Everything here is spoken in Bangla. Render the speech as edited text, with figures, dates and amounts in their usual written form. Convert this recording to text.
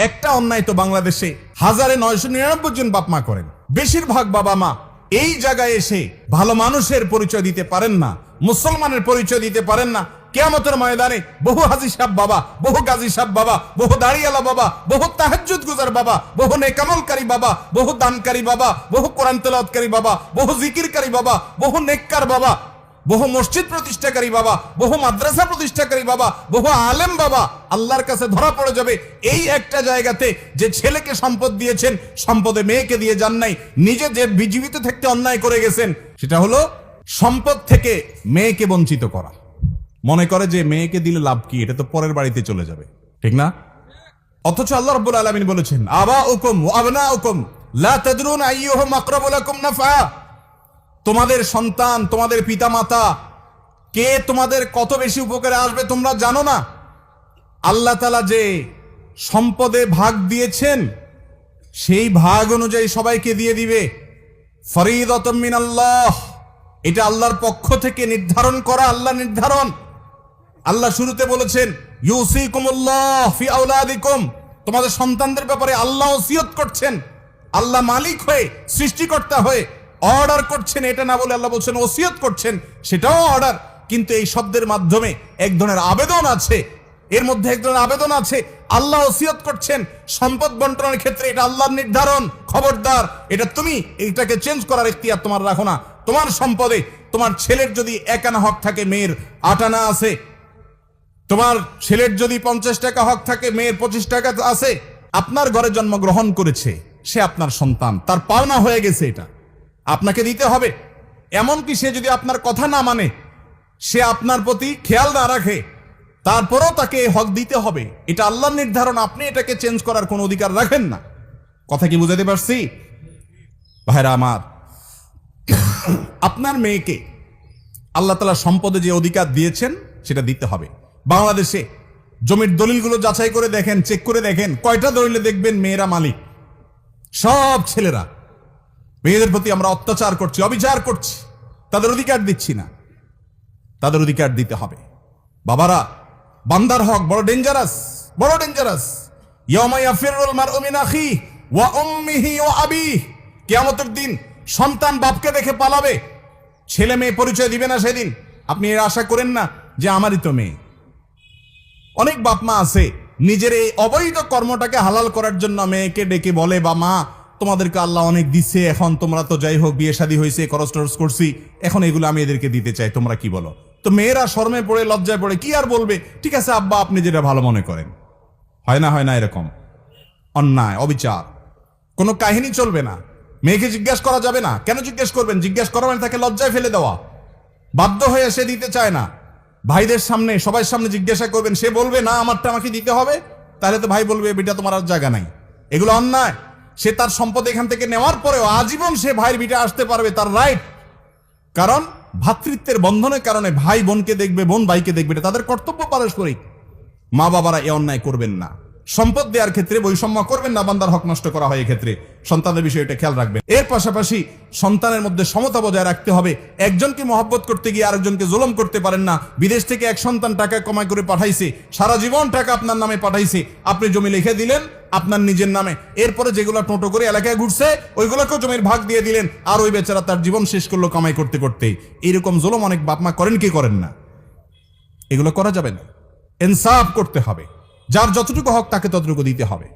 একটা অন্যায় তো বাংলাদেশে 1999 জন বাপ মা করেন। বেশিরভাগ বাবা মা এই জায়গায় এসে ভালো মানুষের পরিচয় দিতে পারেন না, মুসলমানের পরিচয় দিতে পারেন না। কিয়ামতের ময়দানে বহু হাজী সাহেব বাবা, বহু গাজী সাহেব বাবা, বহু দাড়িয়ালা বাবা, বহু তাহাজ্জুদ গুজার বাবা, বহু নেকামলকারী বাবা, বহু দানকারী বাবা, বহু কোরআন তেলাওয়াতকারী বাবা, বহু জিকিরকারী বাবা, বহু নেককার বাবা, বহু মসজিদ প্রতিষ্ঠাকারী বাবা, বহু মাদ্রাসা প্রতিষ্ঠাকারী বাবা, বহু আলেম বাবা আল্লাহর কাছে ধরা পড়ে যাবে এই একটা জায়গাতে যে ছেলেকে সম্পদ দিয়েছেন, সম্পদে মেয়েকে দিয়ে যান নাই। নিজে যে জীবিত থাকতে অন্যায় করে গেছেন, সেটা হলো সম্পদ থেকে মেয়েকে বঞ্চিত করা। মনে করে যে মেয়েকে দিলে লাভ কি, এটা তো পরের বাড়িতে চলে যাবে, ঠিক না? অথচ আল্লাহ রাব্বুল আলামিন বলেছেন, আবাউকুম ওয়া আবনাউকুম লা তাদরুন আইয়ুহুম আকরাবু লাকুম নাফা। তোমাদের সন্তান, তোমাদের পিতামাতা কে তোমাদের কত বেশি উপকারে আসবে তোমরা জানো না। আল্লাহ তাআলা যে সম্পদে ভাগ দিয়েছেন, সেই ভাগ অনুযায়ী সবাইকে দিয়ে দিবে। ফরিদাতুম মিনাল্লাহ, এটা আল্লাহর পক্ষ থেকে নির্ধারণ করা, আল্লাহ নির্ধারণ। আল্লাহ শুরুতে বলেছেন, ইউসিকুমুল্লাহ ফি আওলাদিকুম, তোমাদের সন্তানদের ব্যাপারে আল্লাহ ওসিয়ত করছেন। আল্লাহ মালিক হয়ে, সৃষ্টিকর্তা হয়ে অর্ডার করছেন, এটা না বলে আল্লাহ বলছেন ওসিয়ত করছেন, সেটাও অর্ডার। কিন্তু এই শব্দের মাধ্যমে এক ধরনের আবেদন আছে, এর মধ্যে এক ধরনের আবেদন আছে। আল্লাহ ওসিয়ত করছেন সম্পদ বন্টনের ক্ষেত্রে, এটা আল্লাহর নির্ধারণ। খবরদার, এটা তুমি এটাকে চেঞ্জ করার ইখতিয়ার তোমার রাখো না। তোমার সম্পদে তোমার ছেলের যদি 1 আনা হক থাকে, মেয়ের 8 আনা আছে। তোমার ছেলের যদি 50 টাকা হক থাকে, মেয়ের 25 টাকা আছে। আপনার ঘরে জন্মগ্রহণ করেছে, সে আপনার সন্তান, তার পাওনা হয়ে গেছে, এটা আপনাকে দিতে হবে। এমনকি সে যদি আপনার কথা না মানে, সে আপনার প্রতি খেয়াল না রাখে, তারপরও তাকে হক দিতে হবে। এটা আল্লাহর নির্ধারণ, আপনি এটাকে চেঞ্জ করার কোনো অধিকার রাখেন না। কথা কি বুঝাতে পারছি ভাইরা আমার? আপনার মেয়েকে আল্লাহ তাআলা সম্পদে যে অধিকার দিয়েছেন সেটা দিতে হবে। বাংলাদেশে জমির দলিলগুলো যাচাই করে দেখেন, চেক করে দেখেন, কয়টা দলিলে দেখবেন মেয়েরা মালিক? সব ছেলেরা। মেয়েদের প্রতি আমরা অত্যাচার করছি, অবিচার করছি, তাদের অধিকার দিচ্ছি না। তাদের অধিকার দিতে হবে। বাবারা, বান্দার হক বড় ডেঞ্জারাস, বড় ডেঞ্জারাস। ইয়াউমা ইয়াফিরুল মারউ মিন আখিহি ওয়া উম্মিহি ওয়া আবিহি, কিয়ামতের দিন সন্তান বাপকে দেখে পালাবে, ছেলে মেয়ে পরিচয় দিবে না সেদিন। আপনি এর আশা করেন না যে আমারই তো মেয়ে। অনেক বাপ মা আছে নিজের এই অবৈধ কর্মটাকে হালাল করার জন্য মেয়েকে ডেকে বলে, বা মা তোমাদেরকে আল্লাহ অনেক দিচ্ছে, এখন তোমরা তো যাই হোক বিয়ে শাদী হয়েছে, খরচ টরচ করছি, এখন এগুলো আমি এদেরকে দিতে চাই, তোমরা কি বলো? তো মেয়েরা শরমে পড়ে, লজ্জায় পড়ে, কি আর বলবে, ঠিক আছে আব্বা আপনি যেটা ভালো মনে করেন। হয় না, হয় না এরকম অন্যায়, অবিচার। কোনো কাহিনী চলবে না। মেয়েকে জিজ্ঞাসা করা যাবে না। কেন জিজ্ঞেস করবেন? জিজ্ঞাসা করা মানে তাকে লজ্জায় ফেলে দেওয়া। বাধ্য হয়ে সে দিতে চায় না। ভাইদের সামনে, সবার সামনে জিজ্ঞাসা করবেন, সে বলবে না আমারটা আমাকে দিতে হবে, তাহলে তো ভাই বলবে বেটা তোমার আর জায়গা নাই। এগুলো অন্যায়। সে তার সম্পদ এখান থেকে নেওয়ার পরেও আজীবন সে ভাইয়ের বিটা আসতে পারবে, তার রাইট। কারণ ভ্রাতৃত্বের বন্ধনের কারণে ভাই বোনকে দেখবে, বোন ভাইকে দেখবে, এটা তাদের কর্তব্য পারস্পরিক। মা বাবারা এ অন্যায় করবেন না। সম্পদ দেওয়ার ক্ষেত্রে বৈষম্য করবেন না, বান্দার হক নষ্ট করা হয় এক্ষেত্রে। সন্তানের বিষয়টা খেয়াল রাখবেন। এর পাশাপাশি সন্তানের মধ্যে সমতা বজায় রাখতে হবে। একজনকে মহব্বত করতে গিয়ে আরেকজনকে জুলুম করতে পারেন না। বিদেশ থেকে এক সন্তান টাকা কামাই করে পাঠাইছে, সারা জীবন টাকা আপনার নামে পাঠাইছে, আপনি জমি লিখে দিলেন আপনার নিজের নামে, এরপরে যেগুলো টোটো করে এলাকায় ঘুরছে ওইগুলোকেও জমির ভাগ দিয়ে দিলেন, আর ওই বেচারা তার জীবন শেষ করলো কামাই করতে করতে। এইরকম জুলুম অনেক বাপমা করেন কি করেন না? এগুলো করা যাবে না। ইনসাফ করতে হবে, যার যতটুকু হক তাকে ততটুকু দিতে হবে।